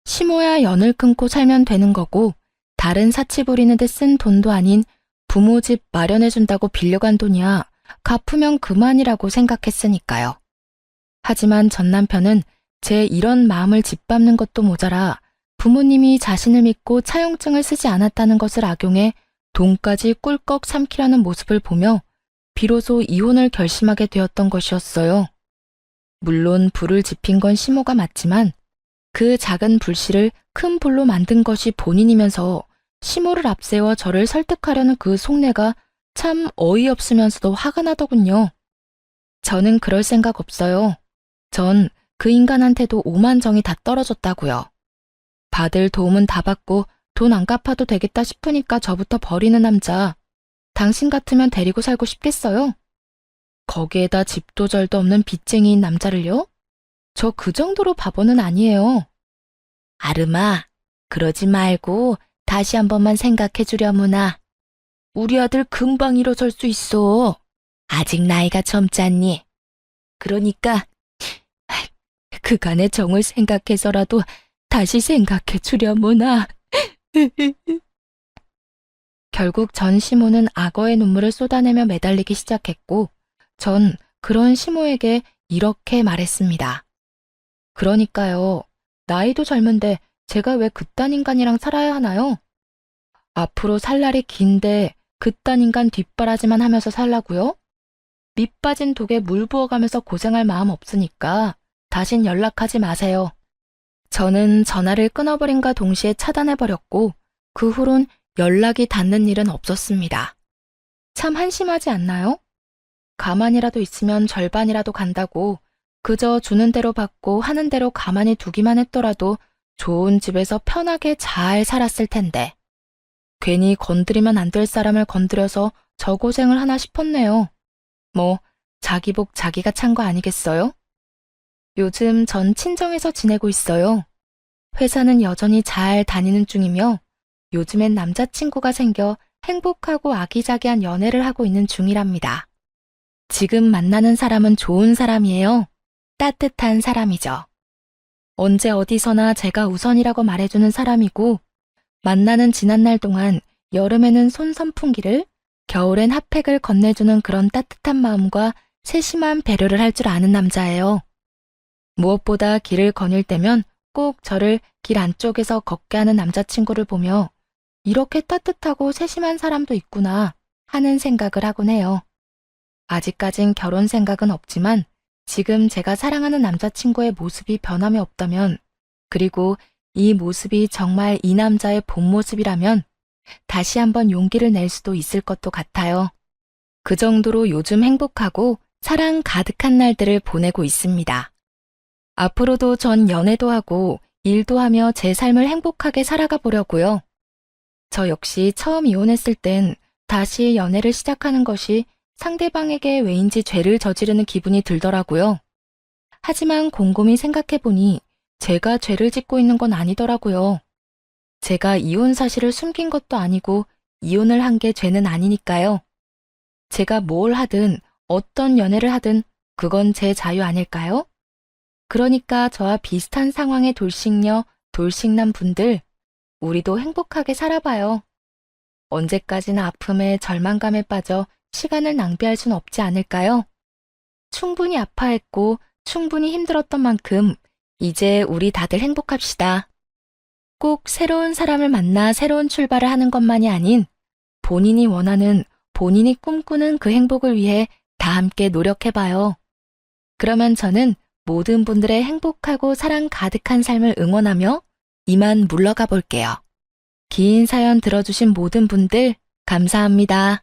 시모야 연을 끊고 살면 되는 거고 다른 사치 부리는 데 쓴 돈도 아닌 부모 집 마련해준다고 빌려간 돈이야 갚으면 그만이라고 생각했으니까요. 하지만 전 남편은 제 이런 마음을 짓밟는 것도 모자라 부모님이 자신을 믿고 차용증을 쓰지 않았다는 것을 악용해 돈까지 꿀꺽 삼키려는 모습을 보며 비로소 이혼을 결심하게 되었던 것이었어요. 물론 불을 지핀 건 시모가 맞지만 그 작은 불씨를 큰 불로 만든 것이 본인이면서 시모를 앞세워 저를 설득하려는 그 속내가 참 어이없으면서도 화가 나더군요. 저는 그럴 생각 없어요. 전 그 인간한테도 오만정이 다 떨어졌다고요. 받을 도움은 다 받고 돈 안 갚아도 되겠다 싶으니까 저부터 버리는 남자. 당신 같으면 데리고 살고 싶겠어요? 거기에다 집도 절도 없는 빚쟁이인 남자를요? 저 그 정도로 바보는 아니에요. 아름아, 그러지 말고 다시 한 번만 생각해 주려무나. 우리 아들 금방 일어설 수 있어. 아직 나이가 젊잖니. 그러니까 그간의 정을 생각해서라도 다시 생각해 주려무나. 결국 전 시모는 악어의 눈물을 쏟아내며 매달리기 시작했고 전 그런 시모에게 이렇게 말했습니다. 그러니까요. 나이도 젊은데 제가 왜 그딴 인간이랑 살아야 하나요? 앞으로 살 날이 긴데 그딴 인간 뒷바라지만 하면서 살라고요? 밑 빠진 독에 물 부어가면서 고생할 마음 없으니까 다신 연락하지 마세요. 저는 전화를 끊어버린과 동시에 차단해버렸고 그 후론 연락이 닿는 일은 없었습니다. 참 한심하지 않나요? 가만히라도 있으면 절반이라도 간다고 그저 주는 대로 받고 하는 대로 가만히 두기만 했더라도 좋은 집에서 편하게 잘 살았을 텐데 괜히 건드리면 안 될 사람을 건드려서 저 고생을 하나 싶었네요. 뭐 자기 복 자기가 찬 거 아니겠어요? 요즘 전 친정에서 지내고 있어요. 회사는 여전히 잘 다니는 중이며 요즘엔 남자친구가 생겨 행복하고 아기자기한 연애를 하고 있는 중이랍니다. 지금 만나는 사람은 좋은 사람이에요. 따뜻한 사람이죠. 언제 어디서나 제가 우선이라고 말해주는 사람이고 만나는 지난날 동안 여름에는 손선풍기를 겨울엔 핫팩을 건네주는 그런 따뜻한 마음과 세심한 배려를 할 줄 아는 남자예요. 무엇보다 길을 거닐 때면 꼭 저를 길 안쪽에서 걷게 하는 남자친구를 보며 이렇게 따뜻하고 세심한 사람도 있구나 하는 생각을 하곤 해요. 아직까진 결혼 생각은 없지만 지금 제가 사랑하는 남자친구의 모습이 변함이 없다면, 그리고 이 모습이 정말 이 남자의 본 모습이라면 다시 한번 용기를 낼 수도 있을 것도 같아요. 그 정도로 요즘 행복하고 사랑 가득한 날들을 보내고 있습니다. 앞으로도 전 연애도 하고 일도 하며 제 삶을 행복하게 살아가 보려고요. 저 역시 처음 이혼했을 땐 다시 연애를 시작하는 것이 상대방에게 왜인지 죄를 저지르는 기분이 들더라고요. 하지만 곰곰이 생각해보니 제가 죄를 짓고 있는 건 아니더라고요. 제가 이혼 사실을 숨긴 것도 아니고 이혼을 한 게 죄는 아니니까요. 제가 뭘 하든 어떤 연애를 하든 그건 제 자유 아닐까요? 그러니까 저와 비슷한 상황의 돌싱녀, 돌싱남 분들, 우리도 행복하게 살아봐요. 언제까지나 아픔에 절망감에 빠져 시간을 낭비할 순 없지 않을까요? 충분히 아파했고 충분히 힘들었던 만큼 이제 우리 다들 행복합시다. 꼭 새로운 사람을 만나 새로운 출발을 하는 것만이 아닌 본인이 원하는, 본인이 꿈꾸는 그 행복을 위해 다 함께 노력해봐요. 그러면 저는 모든 분들의 행복하고 사랑 가득한 삶을 응원하며 이만 물러가 볼게요. 긴 사연 들어주신 모든 분들 감사합니다.